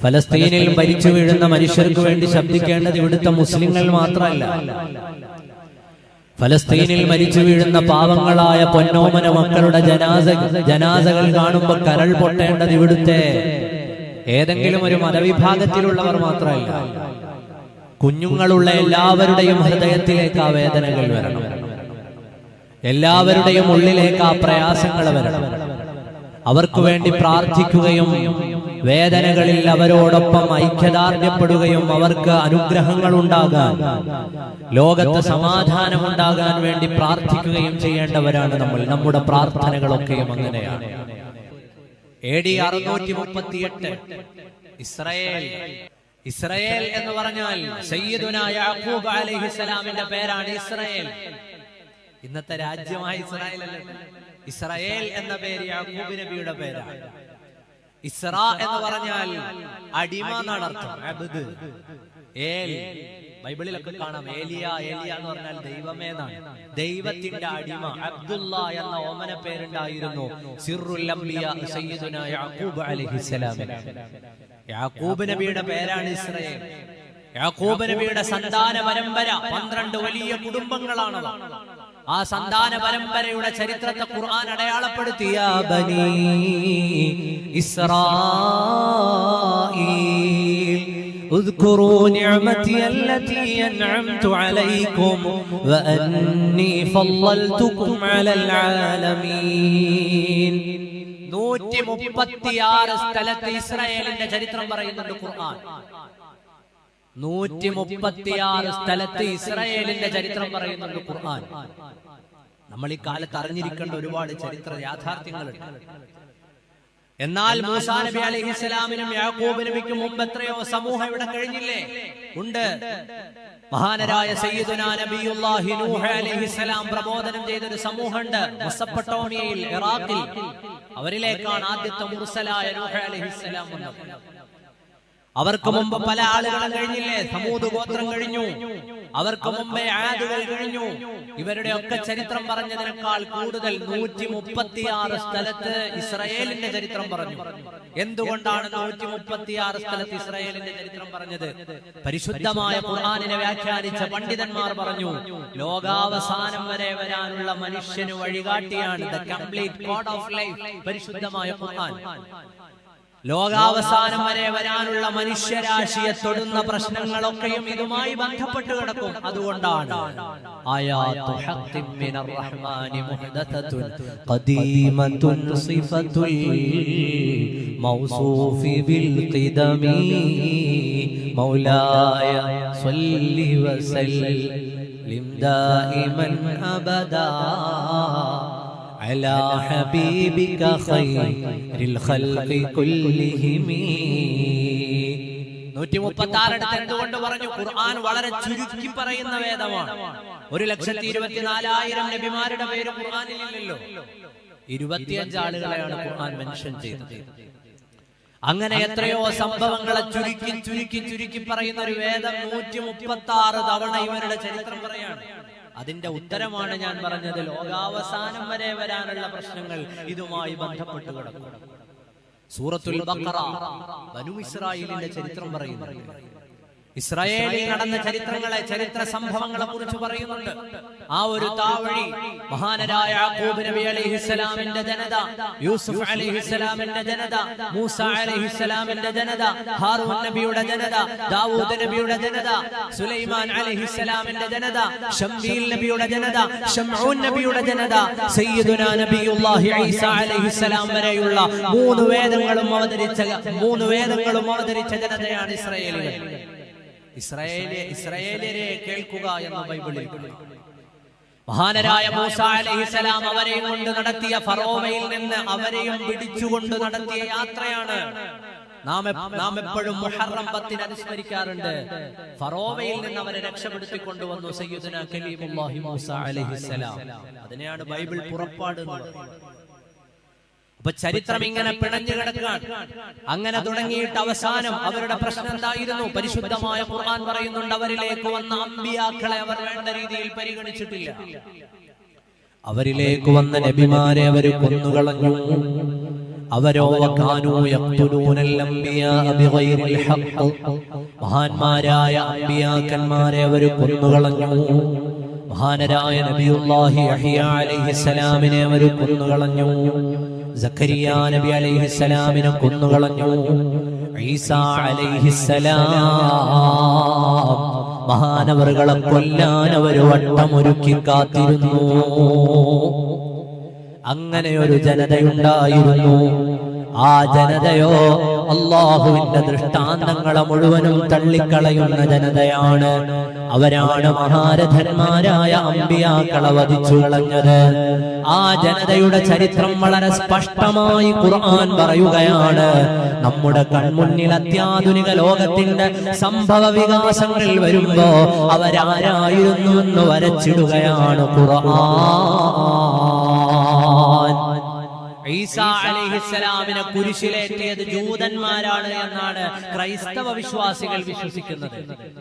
ഫലസ്തീനിൽ മരിച്ചു വീഴുന്ന മനുഷ്യർക്ക് വേണ്ടി ശബ്ദിക്കേണ്ടത് ഇവിടുത്തെ മുസ്ലിങ്ങൾ മാത്രമല്ല. ഫലസ്തീനിൽ മരിച്ചു വീഴുന്ന പാവങ്ങളായ പൊന്നോമന മക്കളുടെ ജനാസകൾ കാണുമ്പോൾ കരൾ പൊട്ടേണ്ടത് ഇവിടുത്തെ ഏതെങ്കിലും ഒരു മതവിഭാഗത്തിലുള്ളവർ മാത്രമല്ല. കുഞ്ഞുങ്ങളുള്ള എല്ലാവരുടെയും ഹൃദയത്തിലേക്ക് ആ വേദനകൾ വരണം, എല്ലാവരുടെയും ഉള്ളിലേക്ക് ആ പ്രയാസങ്ങൾ വരണം. അവർക്ക് വേണ്ടി പ്രാർത്ഥിക്കുകയും വേദനകളിൽ അവരോടൊപ്പം ഐക്യദാർഢ്യപ്പെടുകയും അവർക്ക് അനുഗ്രഹങ്ങൾ ഉണ്ടാകാൻ, ലോകത്ത് സമാധാനമുണ്ടാകാൻ വേണ്ടി പ്രാർത്ഥിക്കുകയും ചെയ്യേണ്ടവരാണ് നമ്മൾ. നമ്മുടെ പ്രാർത്ഥനകളൊക്കെയും അങ്ങനെയാണ്. AD 638 ഇസ്രായേൽ എന്ന് പറഞ്ഞാൽ സയ്യിദുനാ യാക്കൂബ് അലൈഹിസ്സലാമിന്റെ പേരാണ് ഇസ്രായേൽ. ഇന്നത്തെ രാജ്യമായ ഇസ്രായേൽ അല്ല. ഇസ്രായേൽ എന്ന പേര് യാക്കൂബ് നബിയുടെ പേരാണ്. ഇസ്ര എന്ന് പറഞ്ഞാൽ അടിമ എന്നാണ് അർത്ഥം. അബ്ദ്, ഏൽ, ബൈബിളിലൊക്കെ കാണാം ഏലിയ എന്ന് പറഞ്ഞാൽ ദൈവമേ എന്നാണ്. ദൈവത്തിന്റെ അടിമ അബ്ദുള്ള എന്ന ഓമന പേരുണ്ടായിരുന്നു സിർറുൽ അംബിയ സയ്യിദുനാ യാക്കൂബ് അലൈഹിസ്സലാം. യാക്കൂബ് നബിയുടെ പേരാണ് ഇസ്രായേൽ. യാക്കൂബ് നബിയുടെ സന്താന പരമ്പര 12 വലിയ കുടുംബങ്ങളാണ്. ആ സന്താന പരമ്പരയുടെ ചരിത്രത്തെ ഖുർആൻ അടയാളപ്പെടുത്തി. യാ ബനീ ഇസ്രായീൽ ഉദ്കുറൂ നിഅമതി അല്ലതി അൻഅംതു അലൈക്കും വഅന്നി ഫളൽതുകും അലൽ ആലമീൻ. 136 സ്ഥലത്ത് ഇസ്രായേലിന്റെ ചരിത്രം പറയുന്നുണ്ട് ഖുർആൻ. 136 സ്ഥലത്ത് ഇസ്രായേലിന്റെ ചരിത്രം പറയുന്നുണ്ട് ഖുർആൻ. നമ്മൾ ഈ കാലത്ത് അറിഞ്ഞിരിക്കേണ്ട ഒരുപാട് ചരിത്ര യാഥാർത്ഥ്യങ്ങളുണ്ട്. എന്നാൽ മൂസാ നബി അലൈഹിസ്സലാമിനും യാക്കൂബ് നബിക്കും മുമ്പ് എത്രയോ സമൂഹം ഇവിടെ കഴിഞ്ഞില്ലേ? ഉണ്ട്. മഹാനരായ സയ്യിദുനാ നബിയുല്ലാഹി നൂഹ് അലൈഹിസ്സലാം പ്രബോധനം ചെയ്തൊരു സമൂഹമുണ്ട് മെസൊപ്പൊട്ടേമിയയിൽ, ഇറാഖിൽ. അവരിലേക്കാണ് ആദ്യത്തെ മുർസലായ നൂഹ് അലൈഹിസ്സലാം വന്നത്. അവർക്ക് മുമ്പ് പല ആളുകളും കഴിഞ്ഞില്ലേ? സമൂദ് ഗോത്രം കഴിഞ്ഞു, അവർക്ക് മുമ്പേ ആദുകൾ കഴിഞ്ഞു. ഇവരുടെ ഒക്കെ ചരിത്രം പറഞ്ഞതിനേക്കാൾ കൂടുതൽ 136 സ്ഥലത്ത് ഇസ്രായേലിന്റെ ചരിത്രം പറഞ്ഞു. എന്തുകൊണ്ടാണ് 136 സ്ഥലത്ത് ഇസ്രായേലിന്റെ ചരിത്രം പറഞ്ഞത്? പരിശുദ്ധമായ ഖുർആനിനെ വ്യാഖ്യാനിച്ച പണ്ഡിതന്മാർ പറഞ്ഞു, ലോകാവസാനം വരെ വരാനുള്ള മനുഷ്യന് വഴികാട്ടിയാണ് the complete code of life പരിശുദ്ധമായ ഖുർആൻ. ലോകാവസാനം വരെ വരാനുള്ള മനുഷ്യരാശിയെ തൊടുന്ന പ്രശ്നങ്ങളൊക്കെയും ഇതുമായി ബന്ധപ്പെട്ട് കിടക്കും. അതുകൊണ്ടാണ് ആയാതു ഹഖ്ഖിൻ മിനർ റഹ്മാനി മുഹ്ദസതുൻ ഖദീമതുൻ സിഫതുൽ മൗസൂഫി ബിൽ ഖിദമി മൗലായ സ്വല്ലി വസല്ലിം ദായിമൻ അബദാ അലാ ഹബീബിക ഖൈറിൽ ഖൽഖി കുല്ലിഹിം. 136 എന്തുകൊണ്ട് പറഞ്ഞു? ഖുർആൻ വളരെ ചുരുക്കി പറയുന്ന വേദമാണ്. 1,24,000 നബിമാരുടെ പേര് ഖുർആനിലില്ലല്ലോ. 25 ആളുകളെയാണ് ഖുർആൻ മെൻഷൻ ചെയ്തത്. അങ്ങനെ എത്രയോ സംഭവങ്ങളെ ചുരുക്കി ചുരുക്കി ചുരുക്കി പറയുന്ന ഒരു വേദം 136 തവണ ഇവരുടെ ചരിത്രം പറയാണ്. അതിന്റെ ഉത്തരമാണ് ഞാൻ പറഞ്ഞത്. ലോകാവസാനം വരെ വരാനുള്ള പ്രശ്നങ്ങൾ ഇതുമായി ബന്ധപ്പെട്ട് കിടക്കും. സൂറത്തുൽ ബഖറ ബനൂ ഇസ്രായേലിന്റെ ചരിത്രം പറയുന്നുണ്ട്. ഇസ്രായേലിൽ നടന്ന ചരിത്രങ്ങളെ, ചരിത്ര സംഭവങ്ങളെ കുറിച്ച് പറയുന്നുണ്ട്. ആ ഒരു താവഴി മഹാനരായ യാക്കൂബ് നബി അലൈഹിസ്സലാമിന്റെ ജനത, യൂസുഫ് അലൈഹിസ്സലാമിന്റെ ജനത, മൂസ അലൈഹിസ്സലാമിന്റെ ജനത, ഹാറൂൻ നബിയുടെ ജനത, ദാവൂദ് നബിയുടെ ജനത, സുലൈമാൻ അലൈഹിസ്സലാമിന്റെ ജനത, ശംബീൽ നബിയുടെ ജനത, ശംഊൻ നബിയുടെ ജനത, സയ്യിദുനാ നബിയുല്ലാഹി ഈസ അലൈഹിസ്സലാം വരെയുള്ള 3 വേദങ്ങളും അവതരിച്ച ജനതയാണ് ഇസ്രായേലികൾ. ഇസ്രായേലിയരെ കേൾക്കുക എന്ന് ബൈബിളിൽ. മഹാനരായ മൂസ അലൈഹിസ്സലാം അവരെയും കൊണ്ട് നടത്തിയ ഫറോവയിൽ നിന്ന് അവരെയും പിടിച്ചുകൊണ്ട് നടത്തിയ യാത്രയാണ് നാം എപ്പോഴും മുഹറം 10 അനുസ്മരിക്കാറുണ്ട്. ഫറോവയിൽ നിന്ന് അവരെ രക്ഷപ്പെടുത്തിക്കൊണ്ടുവന്നു സയ്യിദുനാ കലീമുല്ലാഹി മൂസ അലൈഹിസ്സലാം. അതിനെയാണ് ബൈബിൾ പുറപ്പാട് എന്ന് പറയുന്നത്. അപ്പൊ ചരിത്രം ഇങ്ങനെ പിണഞ്ഞു കിടക്കാൻ. അങ്ങനെ തുടങ്ങിയിട്ട് അവസാനം അവരുടെ പ്രശ്നം എന്തായിരുന്നു? പരിശുദ്ധമായ ഖുർആൻ പറയുന്നുണ്ട്, അവരിലേക്ക് വന്ന അമ്പിയാക്കളെ അവർ വേണ്ട രീതിയിൽ പരിഗണിച്ചിട്ടില്ല. അവരിലേക്ക് വന്ന നബിമാരെ അവർ കൊന്നുകളഞ്ഞു. അവരോ കാനൂ യഖ്തുലൂനൽ അംബിയാ ബിഗൈറിൽ ഹഖ്, മഹാന്മാരായ അംബിയാക്കന്മാരെ അവർ കൊന്നുകളഞ്ഞു. മഹാനരായ നബിയുല്ലാഹി യഹ്യ അലൈഹിസ്സലാമിനെ അവർ കൊന്നുകളഞ്ഞു. സക്കരിയ നബി അലൈഹിസ്സലാമിനെ കൊന്നുകളഞ്ഞു. ഈസാ അലൈഹിസ്സലാം മഹാനവറുകളെ കൊല്ലാൻ അവർ വട്ടമൊരുക്കി കാത്തിരുന്നു. അങ്ങനെ ഒരു ജനതയുണ്ടായിരുന്നു. ആ ജനതയോ അല്ലാഹുവിന്റെ ദൃഷ്ടാന്തങ്ങളെ മുഴുവനും തള്ളിക്കളയുന്ന ജനതയാണ്. അവരാണ് മഹാരഥന്മാരായ അമ്പിയാക്കളെ വധിച്ചു കളഞ്ഞത്. ആ ജനതയുടെ ചരിത്രം വളരെ സ്പഷ്ടമായി ഖുർആൻ പറയുകയാണ്. നമ്മുടെ കൺമുന്നിൽ അത്യാധുനിക ലോകത്തിന്റെ സംഭവ വികാസങ്ങൾ വരുമ്പോ അവരാരായിരുന്നു എന്ന് വരച്ചിടുകയാണ് ഖുർആൻ. ഈസാ അലൈഹിസ്സലാമിനെ കുരിശിലേറ്റിയത് ജൂതന്മാരാണ് എന്നാണ് ക്രൈസ്തവ വിശ്വാസികൾ വിശ്വസിക്കുന്നത്.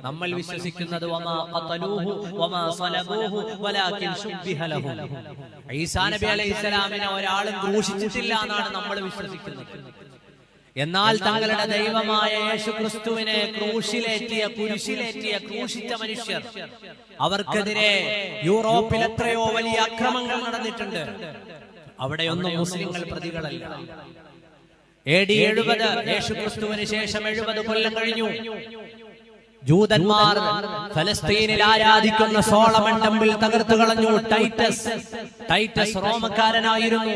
നമ്മൾ വിശ്വസിക്കുന്നത് വമാ ഖതലൂഹു വമാ സലബൂഹു വലാകിൻ ശുബ്ബിഹ ലഹും. ഈസാ നബി അലൈഹിസ്സലാമിനെ ഒരാളും ക്രൂശിച്ചിട്ടില്ല എന്നാണ് നമ്മൾ വിശ്വസിക്കുന്നത്. എന്നാൽ തങ്ങളുടെ ദൈവമായ യേശുക്രിസ്തുവിനെ കുരിശിലേറ്റിയ ക്രൂശിച്ച മനുഷ്യർ, അവർക്കെതിരെ യൂറോപ്പിൽ എത്രയോ വലിയ അക്രമങ്ങൾ നടന്നിട്ടുണ്ട്. അവിടെയൊന്നും മുസ്ലിങ്ങൾ പ്രതികളല്ല. AD 70 യേശുക്രിസ്തുവിന് ശേഷം 70 കൊല്ലം കഴിഞ്ഞു. ജൂതന്മാർ ഫലസ്തീനിൽ ആരാധിക്കുന്ന സോളമൻ ടെമ്പിൾ തകർത്തു കളഞ്ഞു. ടൈറ്റസ് റോമക്കാരനായിരുന്നു.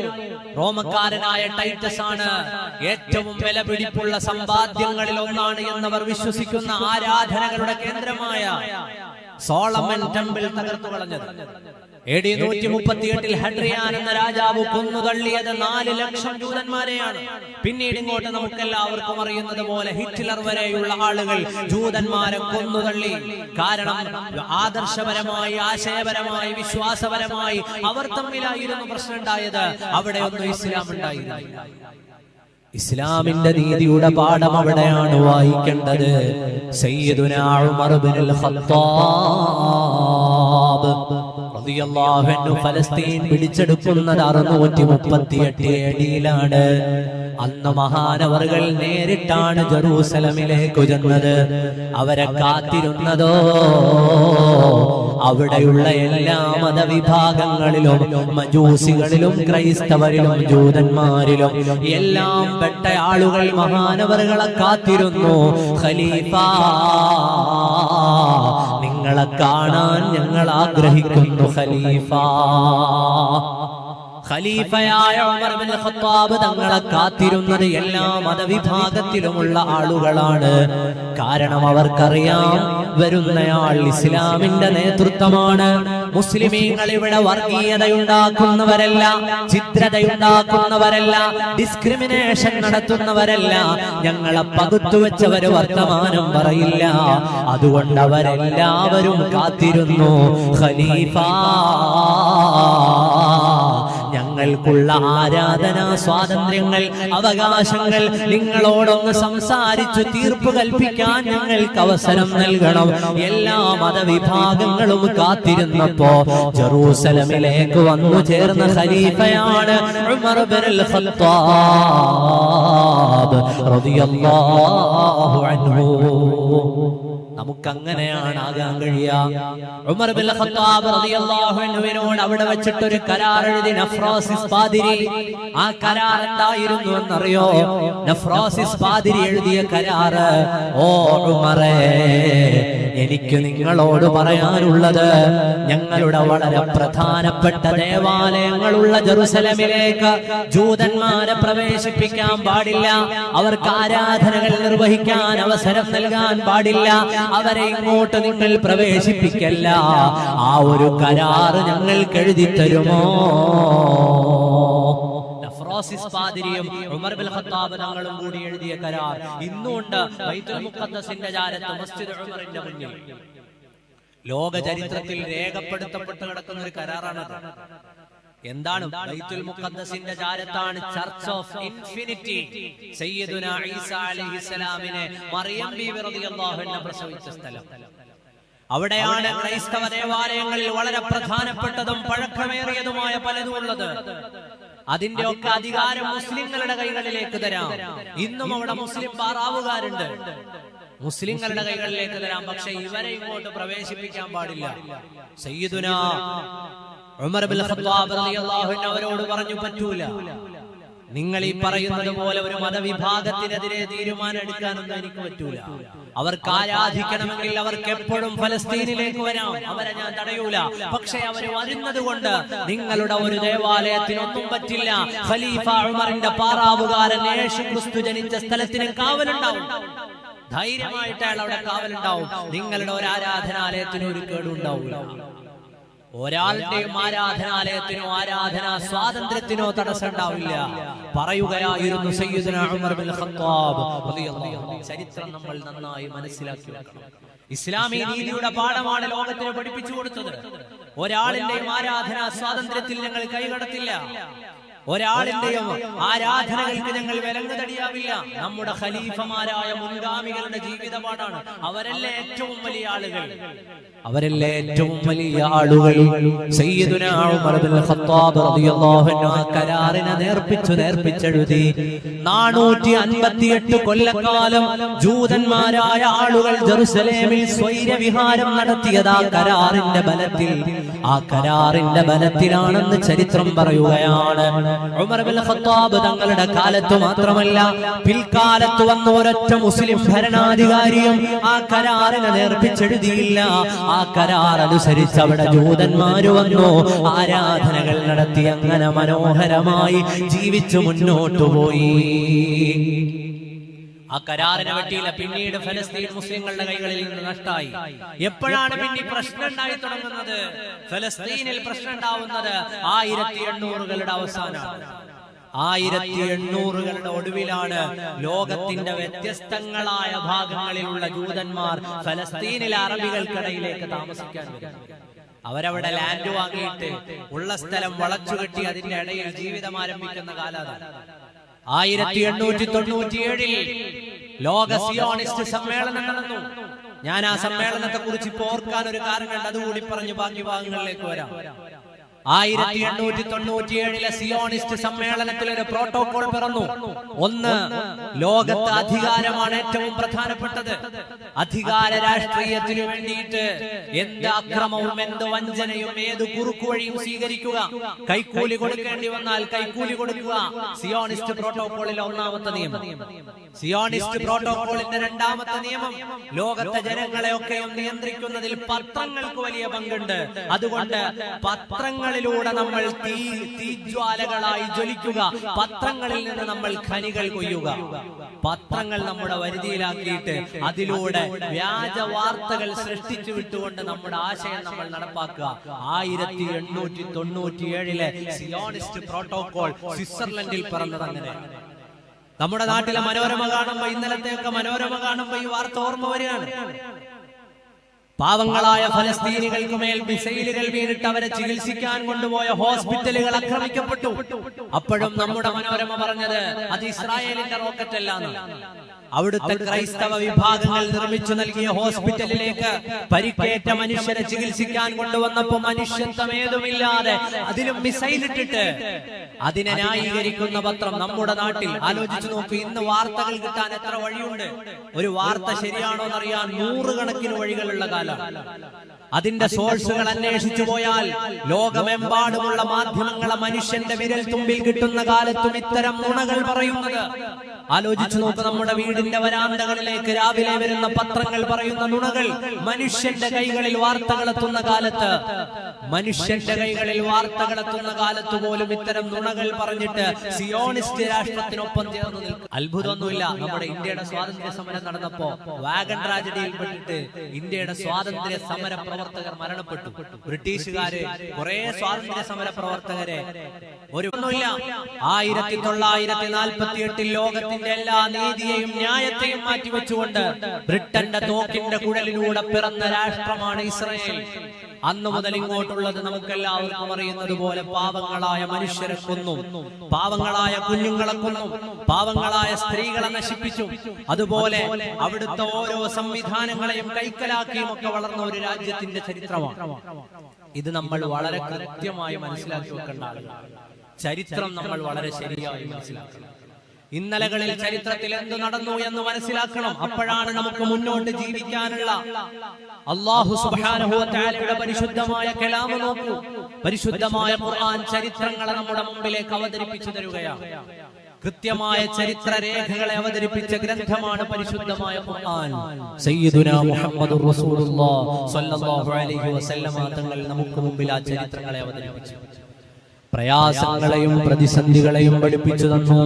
റോമക്കാരനായ ടൈറ്റസ് ആണ് ഏറ്റവും വിലപിടിപ്പുള്ള സമ്പാദ്യങ്ങളിൽ ഒന്നാണ് എന്നവർ വിശ്വസിക്കുന്ന ആരാധനകളുടെ കേന്ദ്രമായ സോളമൻ ടെമ്പിൾ തകർത്തു കളഞ്ഞത്. AD 138 ഹഡ്രിയാൻ എന്ന രാജാവ് കൊന്നുതള്ളിയത് 4 ലക്ഷം ജൂതന്മാരെയാണ്. പിന്നീട് ഇങ്ങോട്ട് നമുക്കെല്ലാവർക്കും അറിയുന്നത് പോലെ ഹിറ്റ്ലർ വരെയുള്ള ആളുകൾ ജൂതന്മാരെ കൊന്നുതള്ളി. കാരണം ആദർശപരമായി, ആശയപരമായി, വിശ്വാസപരമായി അവർ തമ്മിലായിരുന്നു പ്രശ്നം ഉണ്ടായത്. അവിടെയൊന്നും ഇസ്ലാം ഉണ്ടായിരുന്നില്ല. ഇസ്ലാമിന്റെ നീതിയുടെ പാഠം അവിടെയാണ് വായിക്കേണ്ടത്. സയ്യിദുനാ ഉമർ ഇബ്നുൽ ഖത്താബ് റളിയല്ലാഹു അൻഹു ഫലസ്തീൻ പിടിച്ചെടുക്കുന്നത് 638 AD-യിലാണ്. അന്ന് മഹാനവറുകൾ നേരിട്ടാണ് ജെറൂസലമിലേക്ക് ചെന്നത്. അവരെ കാത്തിരുന്നതോ അവിടെയുള്ള എല്ലാ മതവിഭാഗങ്ങളിലും, മജൂസികളിലും, ക്രൈസ്തവരിലും, ജൂതന്മാരിലും എല്ലാം പെട്ട ആളുകൾ മഹാനവറുകളെ കാത്തിരുന്നു. ഖലീഫ, നിങ്ങളെ കാണാൻ ഞങ്ങൾ ആഗ്രഹിക്കുന്നു ഖലീഫ. ഖലീഫയായ ഉമർ ഇബ്നുൽ ഖത്താബ് തങ്ങളെ കാത്തിരുന്നത് എല്ലാ മതവിഭാഗത്തിലുമുള്ള ആളുകളാണ്. കാരണം അവർക്കറിയാം വരുന്നയാൾ ഇസ്ലാമിന്റെ നേതൃത്വമാണ്. മുസ്ലിമീങ്ങൾ ഇവിടെ വർഗീയതയുണ്ടാക്കുന്നവരല്ല, ഛിദ്രതയുണ്ടാക്കുന്നവരല്ല, ഡിസ്ക്രിമിനേഷൻ നടത്തുന്നവരല്ല. ഞങ്ങളെ പകുത്തുവെച്ചവര് വർത്തമാനം പറയില്ല. അതുകൊണ്ട് അവരെല്ലാവരും കാത്തിരുന്നു. ഖലീഫ, ഞങ്ങൾക്കുള്ള ആരാധനാ സ്വാതന്ത്ര്യങ്ങൾ, അവകാശങ്ങൾ നിങ്ങളോടൊന്ന് സംസാരിച്ചു തീർപ്പ് കൽപ്പിക്കാൻ ഞങ്ങൾക്ക് അവസരം നൽകണം. എല്ലാ മതവിഭാഗങ്ങളും കാത്തിരുന്നപ്പോ ജെറൂസലമിലേക്ക് വന്നു ചേർന്ന ഖലീഫയാണ് ഉമർ ഇബ്നുൽ ഖത്താബ് റളിയല്ലാഹു അൻഹു. നമുക്കങ്ങനെയാണ് ആകാൻ കഴിയുക. ഉമർ ഇബ്നുൽ ഖത്താബ് റളിയല്ലാഹു അൻഹുവിനോട് അവിടെ വെച്ചിട്ട് ഒരു കരാർ എഴുതി നഫ്രാസിസ് പാതിരി. ആ കരാർ എന്തായിരുന്നു എന്നറിയോ? നഫ്രാസിസ് പാതിരി എഴുതിയ കരാറ്, ഓ ഉമറേ, എനിക്ക് നിങ്ങളോട് പറയാനുള്ളത്, ഞങ്ങളുടെ വളരെ പ്രധാനപ്പെട്ട ദേവാലയങ്ങളുള്ള ജെറുസലമിലേക്ക് ജൂതന്മാരെ പ്രവേശിപ്പിക്കാൻ പാടില്ല. അവർക്ക് ആരാധനകൾ നിർവഹിക്കാൻ അവസരം നൽകാൻ പാടില്ല. അവരെ ഇങ്ങോട്ട് നിങ്ങൾ പ്രവേശിപ്പിക്കല്ല. ആ ഒരു കരാറ് ഞങ്ങൾക്ക് എഴുതി തരുമോ? നഫ്രാസിസ് പാതിരിയും ഉമർ ഇബ്നുൽ ഖത്താബ് തങ്ങളും കൂടി എഴുതിയ കരാർ ഇന്നുണ്ട് ബൈത്തുൽ മുഖദ്ദസിന്റെ ചാരത്ത് മസ്ജിദ് ഉമറിന്റെ മുന്നിൽ. ലോക ചരിത്രത്തിൽ രേഖപ്പെടുത്തപ്പെട്ട് കിടക്കുന്ന ഒരു കരാറാണ്. എന്താണ്? ബൈത്തുൽ മുഖദ്ദസിന്റെ ചാരത്താണ് ചർച്ച് ഓഫ് ഇൻഫിനിറ്റി. സയ്യിദുനാ ഈസാ അലൈഹിസ്സലാമിനെ മറിയം ബീവി റളിയല്ലാഹു അൻഹ പ്രസവിച്ച സ്ഥലം. അവിടെയാണ് ക്രൈസ്തവ ദേവാലയങ്ങളിൽ വളരെ പ്രധാനപ്പെട്ടതും പഴക്കമേറിയതുമായ പലതും ഉള്ളത്. അതിന്റെ ഒക്കെ അധികാരം മുസ്ലിങ്ങളുടെ കൈകളിലേക്ക് തരാം. ഇന്നും അവിടെ മുസ്ലിം പാറാവുകാരുണ്ട്. മുസ്ലിങ്ങളുടെ കൈകളിലേക്ക് തരാം. പക്ഷെ ഇവരെ ഇങ്ങോട്ട് പ്രവേശിപ്പിക്കാൻ പാടില്ല. സയ്യിദുനാ ഉമർ ഇബ്നുൽ ഖത്താബ് റളിയല്ലാഹു അൻഹു അവരോട് പറഞ്ഞു, പറ്റൂല. നിങ്ങൾ ഈ പറയുന്നത് പോലെ ഒരു മതവിഭാഗത്തിനെതിരെ തീരുമാനം എടുക്കാനൊന്നും എനിക്ക് പറ്റൂല. അവർക്ക് ആരാധിക്കണമെങ്കിൽ അവർക്ക് എപ്പോഴും ഫലസ്തീനിലേക്ക് വരാം, അവരെ ഞാൻ തടയൂല. പക്ഷെ അവർ വരുന്നത് കൊണ്ട് നിങ്ങളുടെ ഒരു ദേവാലയത്തിനൊന്നും പറ്റില്ല. ഖലീഫ ഉമറിന്റെ പാറാവുകാരൻ യേശു ക്രിസ്തു ജനിച്ച സ്ഥലത്തിന് കാവലുണ്ടാവും. ധൈര്യമായിട്ട് അയാൾ അവിടെ കാവലുണ്ടാവും. നിങ്ങളുടെ ഒരു ആരാധനാലയത്തിനും ഒരു കേടുണ്ടാവില്ല. ഒരാളുടെയും ആരാധനാലയത്തിനോ ആരാധനാ സ്വാതന്ത്ര്യത്തിനോ തടസ്സം ഉണ്ടാവില്ല പറയുകയായിരുന്നു സയ്യിദുനാ ഉമർ ഇബ്നുൽ ഖത്താബ് റളിയല്ലാഹു അൻഹു. ചരിത്രം നമ്മൾ നന്നായി മനസ്സിലാക്കി വെക്കണം. ഇസ്ലാമീ നീതിയുടെ പാഠമാണ് ലോകത്തിന് പഠിപ്പിച്ചു കൊടുത്തത്. ഒരാളിന്റെയും ആരാധനാ സ്വാതന്ത്ര്യത്തിൽ ഞങ്ങൾ കൈകടത്തില്ല. ഒരാളിന്റെയും ആരാധനകൾക്ക് ഞങ്ങൾ വിലങ്ങുതടിയാവില്ല. നമ്മുടെ ഖലീഫമാരായ മുൻഗാമികളുടെ ജീവിതപാടാണ്. അവരല്ലേ ഏറ്റവും വലിയ ആളുകൾ. അവരല്ലേ ഏറ്റവും വലിയ ആളുകൾ. സയ്യിദുനാ ഉമർ ഇബ്നുൽ ഖത്താബ് റളിയല്ലാഹു അൻഹു ആ കരാറിനെ നേർപ്പിച്ചെഴുതി. 458 കൊല്ലക്കാലം ജൂതന്മാരായ ആളുകൾ ജെറുസലേമിൽ സ്വൈരവിഹാരം നടത്തിയത് ആ കരാറിന്റെ ബലത്തിൽ. ആ കരാറിന്റെ ബലത്തിലാണെന്ന് ചരിത്രം പറയുകയാണ്. ഉമർ ഇബ്നുൽ ഖത്താബ് തങ്ങളുടെ കാലത്ത് മാത്രമല്ല, പിൽക്കാലത്ത് വന്ന ഒരൊറ്റ മുസ്ലിം ഭരണാധികാരിയും ആ കരാറിനെ നേർപ്പിച്ചെഴുതിയില്ല. ആ കരാർ അനുസരിച്ച് അവിടെ ജൂതന്മാര് വന്നു, ആരാധനകൾ നടത്തി, അങ്ങനെ മനോഹരമായി ജീവിച്ചു മുന്നോട്ടു പോയി. ആ കരാറിനെ പറ്റിയില്ല. പിന്നീട് ഫലസ്തീൻ മുസ്ലിങ്ങളുടെ കൈകളിൽ നിന്ന് നഷ്ടമായി. എപ്പോഴാണ് പിന്നെ പ്രശ്നം ഉണ്ടായി തുടങ്ങുന്നത്? ഫലസ്തീനിൽ പ്രശ്നം ഉണ്ടാവുന്നത് 1800കളുടെ അവസാനമാണ്. 1800കളുടെ ഒടുവിലാണ് ലോകത്തിന്റെ വ്യത്യസ്തങ്ങളായ ഭാഗങ്ങളിലുള്ള ജൂതന്മാർ ഫലസ്തീനിലെ അറബികൾക്കിടയിലേക്ക് താമസിക്കാൻ വരുന്നത്. അവരവിടെ ലാൻഡ് വാങ്ങിയിട്ട് ഉള്ള സ്ഥലം വളച്ചുകെട്ടി അതിന്റെ ഇടയിൽ ജീവിതം ആരംഭിക്കുന്ന കാലമാണ്. 1897 ലോക സിയോണിസ്റ്റ് സമ്മേളനം നടന്നു. ഞാൻ ആ സമ്മേളനത്തെ കുറിച്ച് ഇപ്പോൾ ഓർക്കാൻ ഒരു കാരണമുണ്ട്. അതുകൂടി പറഞ്ഞ് ബാക്കി ഭാഗങ്ങളിലേക്ക് വരാം. 1897 സിയോണിസ്റ്റ് സമ്മേളനത്തിൽ ഒരു പ്രോട്ടോകോൾ പിറന്നു. ഒന്ന്, ലോകത്ത് അധികാരമാണ് ഏറ്റവും പ്രധാനപ്പെട്ടത്. അധികാര രാഷ്ട്രീയത്തിനു വേണ്ടിയിട്ട് എന്ത് അക്രമവും എന്ത് വഞ്ചനയും ഏത് കുറുക്കുവഴിയും സ്വീകരിക്കുക, കൈക്കൂലി കൊടുക്കേണ്ടി വന്നാൽ കൈക്കൂലി കൊടുക്കുക. സിയോണിസ്റ്റ് പ്രോട്ടോകോളിലെ ഒന്നാമത്തെ നിയമം. സിയോണിസ്റ്റ് പ്രോട്ടോകോളിന്റെ രണ്ടാമത്തെ നിയമം, ലോകത്തെ ജനങ്ങളെയൊക്കെയും നിയന്ത്രിക്കുന്നതിൽ പത്രങ്ങൾക്ക് വലിയ പങ്കുണ്ട്. അതുകൊണ്ട് പത്രങ്ങളിലൂടെ നമ്മൾ തീജ്വാലകളായി ജ്വലിക്കുക, പത്രങ്ങളിൽ നിന്ന് നമ്മൾ ഖനികൾ കൊയ്യുക. പത്രങ്ങൾ നമ്മുടെ വരുതിയിലാക്കിയിട്ട് അതിലൂടെ വ്യാജ വാർത്തകൾ സൃഷ്ടിച്ചു വിട്ടുകൊണ്ട് നമ്മുടെ ആശയം നമ്മൾ നടപ്പാക്കുക. 1897 സിയോണിസ്റ്റ് പ്രോട്ടോകോൾ സ്വിറ്റ്സർലൻഡിൽ പിറന്നത് അങ്ങനെ. നമ്മുടെ നാട്ടിലെ മനോരമ കാണുമ്പോ, ഇന്നലത്തെയൊക്കെ മനോരമ കാണുമ്പോ ഈ വാർത്ത ഓർമ്മ വരികയാണ്. പാവങ്ങളായ ഫലസ്തീനികൾക്ക് മേൽ മിസൈലുകൾ വീണിട്ട് അവരെ ചികിത്സിക്കാൻ കൊണ്ടുപോയ ഹോസ്പിറ്റലുകൾ ആക്രമിക്കപ്പെട്ടു. അപ്പോഴും നമ്മുടെ മനോരമ പറഞ്ഞത് അത് ഇസ്രായേലിന്റെ റോക്കറ്റ് അല്ലാന്ന്. അവിടുത്തെ ക്രൈസ്തവ വിഭാഗങ്ങൾ നിർമ്മിച്ചു നൽകിയ ഹോസ്പിറ്റലിലേക്ക് പരിക്കേറ്റ മനുഷ്യരെ ചികിത്സിക്കാൻ കൊണ്ടുവന്നപ്പോ മനുഷ്യത്വം ഏതുമില്ലാതെ അതിലും മിസൈൽ ഇട്ടിട്ട് അതിനെ ന്യായീകരിക്കുന്ന പത്രം നമ്മുടെ നാട്ടിൽ. ആലോചിച്ചു നോക്കൂ, ഇന്ന് വാർത്തകൾ കിട്ടാൻ എത്ര വഴിയുണ്ട്. ഒരു വാർത്ത ശരിയാണോ എന്നറിയാൻ 100 കണക്കിന് വഴികളുള്ള കാലം. അതിന്റെ സോഴ്സുകൾ അന്വേഷിച്ചു പോയാൽ ലോകമെമ്പാടുമുള്ള മാധ്യമങ്ങളെ മനുഷ്യന്റെ വിരൽ തുമ്പിൽ കിട്ടുന്ന കാലത്തും ഇത്തരം നുണകൾ പറയുന്നത്. ആലോചിച്ചു നോക്ക്, നമ്മുടെ വീടിന്റെ വരാന്തകളിലേക്ക് രാവിലെ വരുന്ന പത്രങ്ങൾ പറയുന്ന നുണകൾ. മനുഷ്യന്റെ കൈകളിൽ വാർത്തകളെത്തുന്ന കാലത്ത്, മനുഷ്യന്റെ കൈകളിൽ വാർത്തകളെത്തുന്ന കാലത്ത് പോലും ഇത്തരം നുണകൾ പറഞ്ഞിട്ട് സിയോണിസ്റ്റ് രാഷ്ട്രത്തിനൊപ്പം ചേർന്ന് നിൽക്കും. അത്ഭുതമൊന്നുമില്ല. നമ്മുടെ ഇന്ത്യയുടെ സ്വാതന്ത്ര്യ സമരം നടന്നപ്പോ വാഗൺ ട്രാജഡിയിൽ പെട്ടിട്ട് ഇന്ത്യയുടെ സ്വാതന്ത്ര്യ സമര പ്രവർത്തകർ മരണപ്പെട്ടു. ബ്രിട്ടീഷുകാര് കുറെ സ്വാതന്ത്ര്യ സമര പ്രവർത്തകരെ ഒന്നുമില്ല. 1948 ലോകത്തിന്റെ എല്ലാ നീതിയെയും ന്യായത്തെയും മാറ്റിവെച്ചുകൊണ്ട് ബ്രിട്ടന്റെ തോക്കിന്റെ കുഴലിലൂടെ പിറന്ന രാഷ്ട്രമാണ് ഇസ്രായേൽ. അന്ന് മുതൽ ഇങ്ങോട്ടുള്ളത് നമുക്കെല്ലാവർക്കും അറിയുന്നത് പോലെ പാവങ്ങളായ മനുഷ്യരെ കൊന്നു, പാവങ്ങളായ കുഞ്ഞുങ്ങളെ കൊന്നു, പാവങ്ങളായ സ്ത്രീകളെ നശിപ്പിച്ചു. അതുപോലെ അവിടുത്തെ ഓരോ സംവിധാനങ്ങളെയും കൈക്കലാക്കിയും ഒക്കെ വളർന്ന ഒരു രാജ്യത്തിന്റെ ചരിത്രമാണ് ഇത്. നമ്മൾ വളരെ കൃത്യമായി മനസ്സിലാക്കി വെക്കേണ്ട ആളുകളാണ്. ചരിത്രം നമ്മൾ വളരെ ശരിയായി മനസ്സിലാക്കണം. ഇന്നലകളിൽ ചരിത്രത്തിൽ എന്ത് നടന്നു എന്ന് മനസ്സിലാക്കണം. അപ്പോഴാണ് നമുക്ക് മുന്നോട്ട് ജീവിക്കാനുള്ള അല്ലാഹു സുബ്ഹാനഹു വ തആലയുടെ പരിശുദ്ധമായ കലാം നോക്കൂ. പരിശുദ്ധമായ ഖുർആൻ ചരിത്രങ്ങളെ നമ്മുടെ മുമ്പിലേക്ക് അവതരിപ്പിച്ചു തരുകയാണ്. കൃത്യമായ ചരിത്ര രേഖകളെ അവതരിപ്പിച്ച ഗ്രന്ഥമാണ് പരിശുദ്ധമായ ഖുർആൻ. സയ്യിദുനാ മുഹമ്മദുർ റസൂലുള്ളാഹി സ്വല്ലല്ലാഹു അലൈഹി വസല്ലമ തങ്ങൾ നമുക്ക് മുമ്പിൽ ആ ചരിത്രങ്ങളെ അവതരിപ്പിച്ചു. പ്രയാസങ്ങളെയും പ്രതിസന്ധികളെയും പഠിപ്പിച്ചു തന്നു.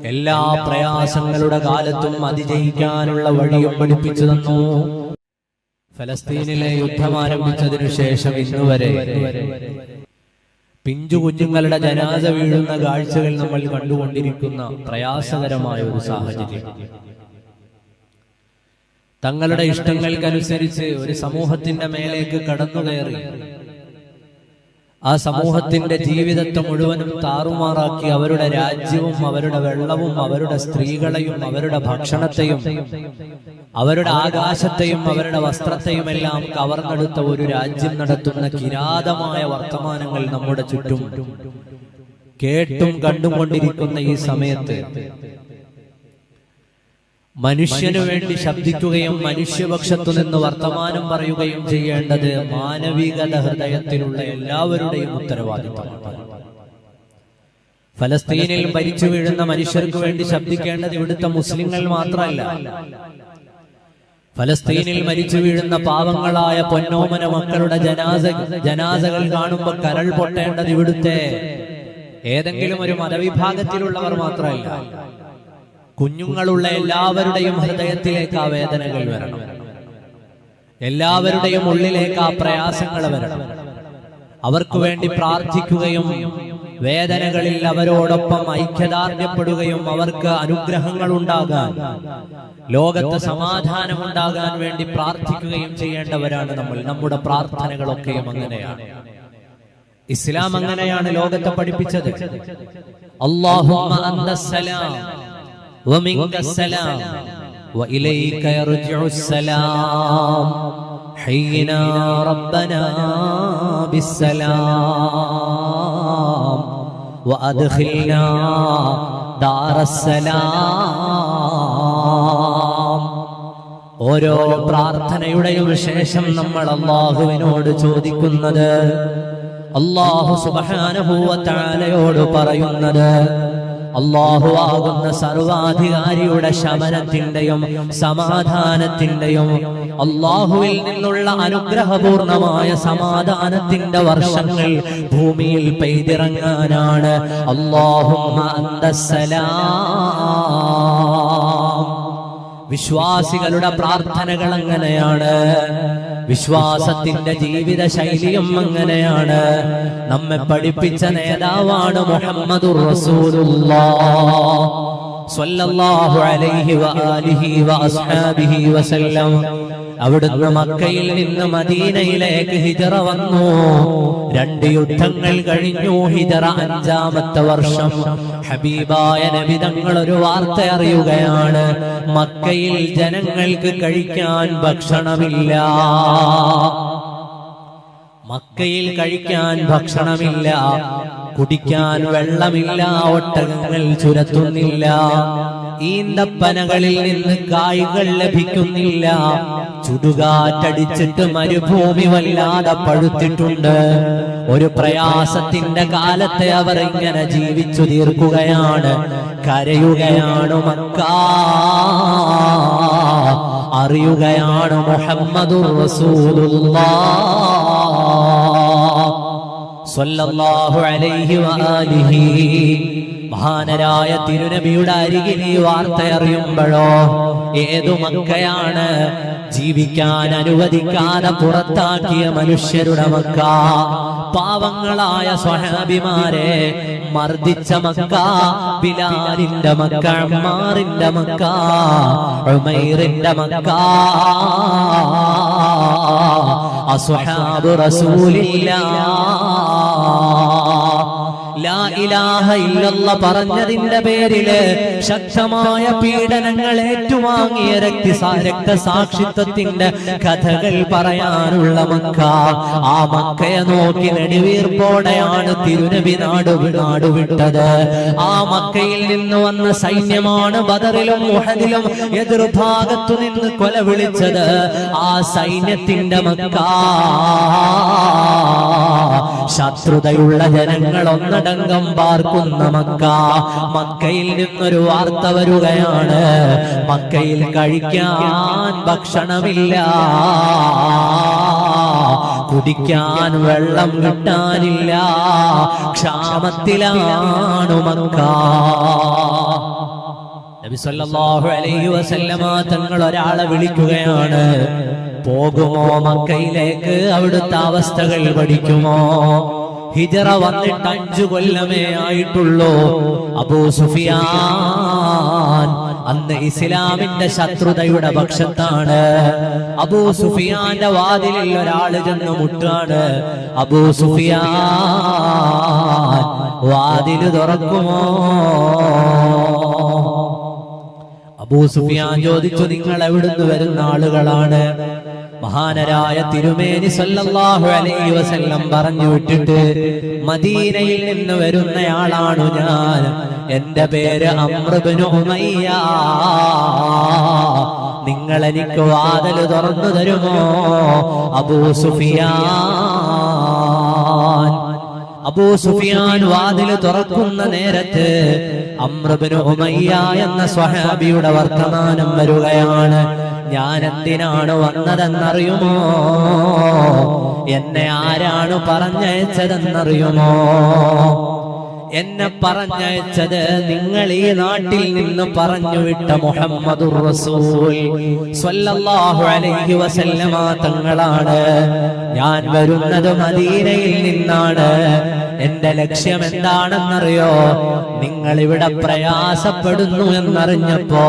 എല്ലാ പ്രയാസങ്ങളുടെ കാലത്തും അതിജയിക്കാനുള്ള വഴിയും പഠിപ്പിച്ചു തന്നു. ഫലസ്തീനിലെ യുദ്ധം ആരംഭിച്ചതിനു ശേഷം ഇന്നുവരെ പിഞ്ചു കുഞ്ഞുങ്ങളുടെ ജനാസ വീഴുന്ന കാഴ്ചകൾ നമ്മൾ കണ്ടുകൊണ്ടിരിക്കുന്ന പ്രയാസകരമായ ഒരു സാഹചര്യം. തങ്ങളുടെ ഇഷ്ടങ്ങൾക്കനുസരിച്ച് ഒരു സമൂഹത്തിന്റെ മേലേക്ക് കടന്നുകയറി ആ സമൂഹത്തിന്റെ ജീവിതത്തെ മുഴുവനും താറുമാറാക്കി അവരുടെ രാജ്യവും അവരുടെ വെള്ളവും അവരുടെ സ്ത്രീകളെയും അവരുടെ ഭക്ഷണത്തെയും അവരുടെ ആകാശത്തെയും അവരുടെ വസ്ത്രത്തെയും എല്ലാം കവർന്നെടുത്ത ഒരു രാജ്യം നടത്തുന്ന കിരാതമായ വർത്തമാനങ്ങൾ നമ്മുടെ ചുറ്റും കേട്ടും കണ്ടുകൊണ്ടിരിക്കുന്ന ഈ സമയത്ത് മനുഷ്യനു വേണ്ടി ശബ്ദിക്കുകയും മനുഷ്യപക്ഷത്തു നിന്ന് വർത്തമാനം പറയുകയും ചെയ്യേണ്ടത് മാനവികത ഹൃദയത്തിലുള്ള എല്ലാവരുടെയും ഉത്തരവാദിത്തമാണ്. ഫലസ്തീനിൽ മരിച്ചു വീഴുന്ന മനുഷ്യർക്ക് വേണ്ടി ശബ്ദിക്കേണ്ടത് ഇവിടുത്തെ മുസ്ലിങ്ങൾ മാത്രമല്ല. ഫലസ്തീനിൽ മരിച്ചു വീഴുന്ന പാവങ്ങളായ പൊന്നോമന മക്കളുടെ ജനാസകൾ കാണുമ്പോൾ കരൾ പൊട്ടേണ്ടത് ഇവിടുത്തെ ഏതെങ്കിലും ഒരു മതവിഭാഗത്തിലുള്ളവർ മാത്രമല്ല. കുഞ്ഞുങ്ങളുള്ള എല്ലാവരുടെയും ഹൃദയത്തിലേക്ക് ആ വേദനകൾ വരണം. എല്ലാവരുടെയും ഉള്ളിലേക്ക് ആ പ്രയാസങ്ങൾ വരണം. അവർക്ക് വേണ്ടി പ്രാർത്ഥിക്കുകയും വേദനകളിൽ അവരോടൊപ്പം ഐക്യദാർഢ്യപ്പെടുകയും അവർക്ക് അനുഗ്രഹങ്ങൾ ഉണ്ടാകാൻ, ലോകത്ത് സമാധാനമുണ്ടാകാൻ വേണ്ടി പ്രാർത്ഥിക്കുകയും ചെയ്യേണ്ടവരാണ് നമ്മൾ. നമ്മുടെ പ്രാർത്ഥനകളൊക്കെയും അങ്ങനെയാണ്. ഇസ്ലാം അങ്ങനെയാണ് ലോകത്തെ പഠിപ്പിച്ചത്. അല്ലാഹുമ്മ അന്തസ്സലാം ومنك السلام وإليك يرجع السلام حينا ربنا بالسلام وأدخلنا دار السلام. ഓരോ പ്രാർത്ഥനയുടെയും ശേഷം നമ്മൾ അല്ലാഹുവിനോട് ചോദിക്കുന്നത്, അല്ലാഹു സുബ്ഹാനഹു വ തആലയോട് പറയുന്നത്, അല്ലാഹു ആകുന്ന സർവാധികാരിയുടെ ശമനത്തിന്റെയും സമാധാനത്തിന്റെയും അല്ലാഹുവിൽ നിന്നുള്ള അനുഗ്രഹപൂർണമായ സമാധാനത്തിന്റെ വർഷങ്ങൾ ഭൂമിയിൽ പെയ്തിറങ്ങാനാണ്. അല്ലാഹുമ്മ അന്തസ്സലാം. വിശ്വാസികളുടെ പ്രാർത്ഥനകൾ അങ്ങനെയാണ്. വിശ്വാസത്തിന്റെ ജീവിത ശൈലിയും അങ്ങനെയാണ്. നമ്മെ പഠിപ്പിച്ച നേതാവാണ് മുഹമ്മദുർ റസൂലുള്ളാഹ് സ്വല്ലല്ലാഹു അലൈഹി വആലിഹി വഅസ്ഹാബിഹി വസല്ലം. അവിടുന്ന് മക്കയിൽ നിന്ന് മദീനയിലേക്ക് ഹിജറ വന്നു. 2 യുദ്ധങ്ങൾ കഴിഞ്ഞു. ഹിജറ 5-ാമത്തെ വർഷം ഹബീബായ നബി തങ്ങൾ ഒരു വാർത്ത അറിയുകയാണ്. മക്കയിൽ ജനങ്ങൾക്ക് കഴിക്കാൻ ഭക്ഷണമില്ല. മക്കയിൽ കഴിക്കാൻ ഭക്ഷണമില്ല, കുടിക്കാൻ വെള്ളമില്ല, ഒട്ടകങ്ങൾ ചുരത്തുന്നില്ല, ഈന്തപ്പനകളിൽ നിന്ന് കായ്കൾ ലഭിക്കുന്നില്ല. ചുടുകാറ്റടിച്ചിട്ട് മരുഭൂമി വല്ലാതെ പഴുത്തിട്ടുണ്ട്. ഒരു പ്രയാസത്തിന്റെ കാലത്തെ അവർ ഇങ്ങനെ ജീവിച്ചു തീർക്കുകയാണ്. കരയുകയാണ് മക്ക, അറിയുകയാണ് മുഹമ്മദുർ റസൂലുള്ളാഹ് സ്വല്ലല്ലാഹു അലൈഹി വആലിഹി. മഹാനരായ തിരുനബിയുടെ അരികിൽ ഈ വാർത്ത അറിയുമ്പോഴോ ഏതു മക്കയാണ്? ജീവിക്കാൻ അനുവദിക്കാതെ പുറത്താക്കിയ മനുഷ്യരുടെ മക്ക, പാവങ്ങളായ സ്വഹാബിമാരെ മർദിച്ച മക്ക, ബിലാലിന്റെ മക്ക, അമ്മാറിന്റെ മക്ക, ഉമൈറിന്റെ മക്ക, അസ്ഹാബു റസൂലില്ലാഹ് ലാ ഇലാഹ ഇല്ലല്ലാഹ് പറഞ്ഞതിന്റെ പേരില് ശക്തമായ പീഡനങ്ങൾ ഏറ്റുവാങ്ങിയ രക്തസാക്ഷിത്വത്തിന്റെ കഥകൾ പറയാനുള്ള മക്ക. ആ മക്കയെ നോക്കി നെടുവീർപ്പോടെയാണ് തിരുനബി നാടുവിട്ടത്. ആ മക്കയിൽ നിന്ന് വന്ന സൈന്യമാണ് ബദറിലും ഉഹദിലും എതിർഭാഗത്തു നിന്ന് കൊല വിളിച്ചത്. ആ സൈന്യത്തിന്റെ മക്ക, ശത്രുതയുള്ള ജനങ്ങൾ ഒന്നടങ്കം പാർക്കുന്ന മക്ക. മക്കയിൽ നിന്നൊരു വാർത്ത വരുകയാണ്, മക്കയിൽ കഴിക്കാൻ ഭക്ഷണമില്ല, കുടിക്കാൻ വെള്ളം കിട്ടാനില്ല, ക്ഷാമത്തിലാണ് മക്ക. നബി സല്ലല്ലാഹു അലൈഹി വസല്ലമ തങ്ങൾ ഒരാളെ വിളിക്കുകയാണ്, പോകുമോ മക്കയിലേക്ക്, അവിടുത്തെ അവസ്ഥകൾ പഠിക്കുമോ? ഹിജറ വന്നിട്ട് 5 കൊല്ലമേ ആയിട്ടുള്ളൂ. അബൂ സുഫിയാൻ അന്ന് ഇസ്ലാമിന്റെ ശത്രുതയുടെ പക്ഷത്താണ്. അബൂ സുഫിയാന്റെ വാതിലിൽ ഒരാള് ചെന്ന് മുട്ടാണ്. അബൂ സുഫിയാൻ വാതില് തുറക്കുമോ? അബൂ സുഫിയാൻ ചോദിച്ചു, നിങ്ങൾ എവിടുന്ന് വരുന്ന ആളുകളാണ്? മഹാനരായ തിരുമേനി സല്ലല്ലാഹു അലൈഹി വസല്ലം പറഞ്ഞു വിട്ടിട്ട്, മദീനയിൽ നിന്ന് വരുന്നയാളാണ് ഞാൻ, എന്റെ പേര് അംർ ഇബ്നു ഉമയ്യ, നിങ്ങൾ എനിക്ക് വാതിൽ തുറന്നു തരുമോ? അബൂ സുഫിയാൻ വാതിൽ തുറക്കുന്ന നേരത്ത് അംർ ഇബ്നു ഉമയ്യ എന്ന സ്വഹാബിയുടെ വർത്തമാനം വരികയാണ്. ഞാൻ എന്തിനാണ് വന്നതെന്നറിയുമോ? എന്നെ ആരാണ് പറഞ്ഞയച്ചതെന്നറിയുമോ? എന്നെ പറഞ്ഞയച്ചത് നിങ്ങൾ ഈ നാട്ടിൽ നിന്ന് പറഞ്ഞു വിട്ട മുഹമ്മദുർ റസൂൽ സ്വല്ലല്ലാഹു അലൈഹി വസല്ലമ തങ്ങളാണ്. ഞാൻ വരുന്നത് മദീനയിൽ നിന്നാണ്. എന്റെ ലക്ഷ്യം എന്താണെന്നറിയോ? നിങ്ങൾ ഇവിടെ പ്രയാസപ്പെടുന്നു എന്നറിഞ്ഞപ്പോ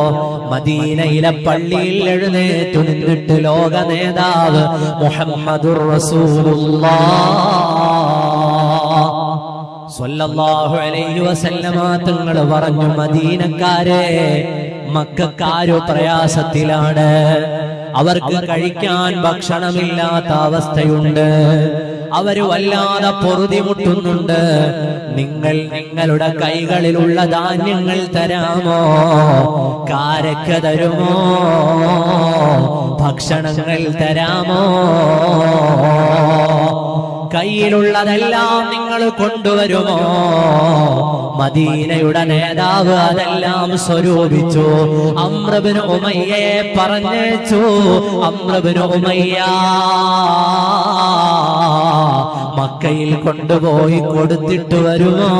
മദീനയിലെ പള്ളിയിൽ എഴുന്നേറ്റു നിന്നിട്ട് ലോക നേതാവ് മുഹമ്മദുർ റസൂലുള്ളാഹ് സ്വല്ലല്ലാഹു അലൈഹി വസല്ലമ തങ്ങൾ പറഞ്ഞു, മദീനക്കാരെ, മക്കക്കാരോ പ്രയാസത്തിലാണ്, അവർക്ക് കഴിക്കാൻ ഭക്ഷണമില്ലാത്ത അവസ്ഥയുണ്ട്, അവര് വല്ലാതെ പൊറുതിമുട്ടുന്നുണ്ട്. നിങ്ങൾ നിങ്ങളുടെ കൈകളിലുള്ള ധാന്യങ്ങൾ തരാമോ? കാരക്ക തരുമോ? ഭക്ഷണങ്ങൾ തരാമോ? കയ്യിലുള്ളതെല്ലാം നിങ്ങൾ കൊണ്ടുവരുമോ? മദീനയുടെ നേതാവ് അതെല്ലാം സ്വരൂപിച്ചു. അംർ ഇബ്നു ഉമയ്യയെ പറഞ്ഞയച്ചു. അംർ ഇബ്നു ഉമയ്യ മക്കയിൽ കൊണ്ടുപോയി കൊടുത്തിട്ട് വരുമോ?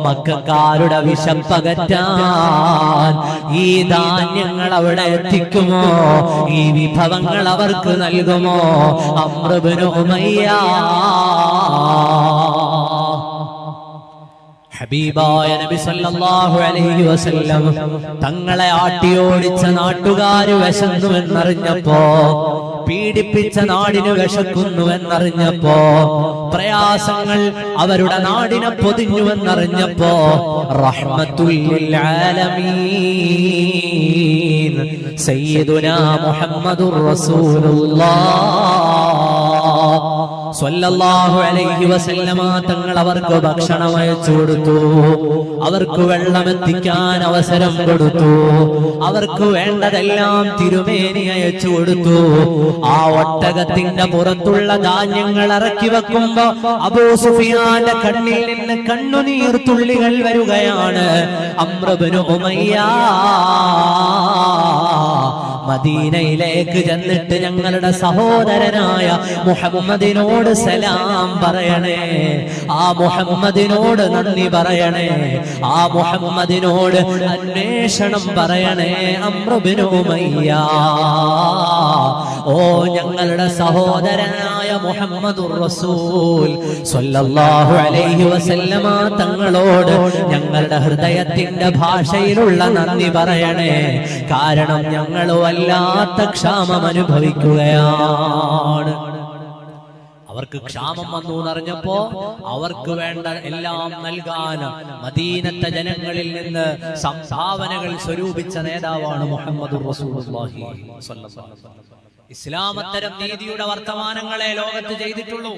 മക്കക്കാരുടെ വിശപ്പകറ്റാൻ ഈ ധാന്യങ്ങൾ അവിടെ എത്തിക്കുമോ? ഈ വിഭവങ്ങൾ അവർക്ക് നൽകുമോ? അംർ ഇബ്നു ഉമയ്യ ഹബീബായ നബി സല്ലല്ലാഹു അലൈഹി വസല്ലം തങ്ങളെ ആട്ടിയോടിച്ച നാട്ടുകാര് വിശന്നുവെന്നറിഞ്ഞപ്പോ, പീഡിപ്പിച്ച നാടിന് വിശക്കുന്നുവെന്നറിഞ്ഞപ്പോ, പ്രയാസങ്ങൾ അവരുടെ നാടിനെ പൊതിഞ്ഞുവെന്നറിഞ്ഞപ്പോ, റഹ്മത്തുൽ ലിൽ ആലമീൻ സയ്യിദുനാ മുഹമ്മദുർ റസൂലുള്ളാഹ് സ്വല്ലല്ലാഹു അലൈഹി വസല്ലമ തങ്ങൾ അവർക്ക് ഭക്ഷണം അയച്ചു കൊടുത്തു, അവർക്ക് വെള്ളം എത്തിക്കാൻ അവസരം കൊടുത്തു, അവർക്ക് വേണ്ടതെല്ലാം തിരുമേനി അയച്ചു കൊടുത്തു. ആ ഒട്ടകത്തിന്റെ പുറത്തുള്ള ധാന്യങ്ങൾ ഇറക്കി വെക്കുമ്പോ അബൂ സുഫിയാന്റെ കണ്ണിൽ നിന്ന് കണ്ണുനീർ തുള്ളികൾ വരികയാണ്. അംർ ഇബ്നു ഉമയ്യ മദീനയിലേക്ക് ചെന്നിട്ട് ഞങ്ങളുടെ സഹോദരനായ മുഹമ്മദിനോട് സലാം പറയണേ, ആ മുഹമ്മദിനോട് നന്ദി പറയണേ, ആ മുഹമ്മദിനോട് അന്വേഷണം പറയണേ. അംർ ഇബ്നു ഉമയ്യ, ഓ ഞങ്ങളുടെ സഹോദരനായ മുഹമ്മദുർ റസൂൽ സ്വല്ലല്ലാഹു അലൈഹി വസല്ലമ തങ്ങളോട് ഞങ്ങളുടെ ഹൃദയത്തിന്റെ ഭാഷയിലുള്ള നന്ദി പറയണേ. കാരണം ഞങ്ങൾ വല്ലാത്ത ക്ഷാമം അനുഭവിക്കുകയാണ്. അവർക്ക് ക്ഷാമം വന്നു എന്നറിഞ്ഞപ്പോ അവർക്ക് വേണ്ട എല്ലാം നൽകാൻ മദീനത്തെ ജനങ്ങളിൽ നിന്ന് സംഭാവനകൾ സ്വരൂപിച്ച നേതാവാണ് മുഹമ്മദുർ റസൂലുള്ളാഹി സ്വല്ലല്ലാഹു അലൈഹി വസല്ലം. ഇസ്ലാം അത്തരം നീതിയുടെ വർത്തമാനങ്ങളെ ലോകത്ത് ചെയ്തിട്ടുള്ളൂ.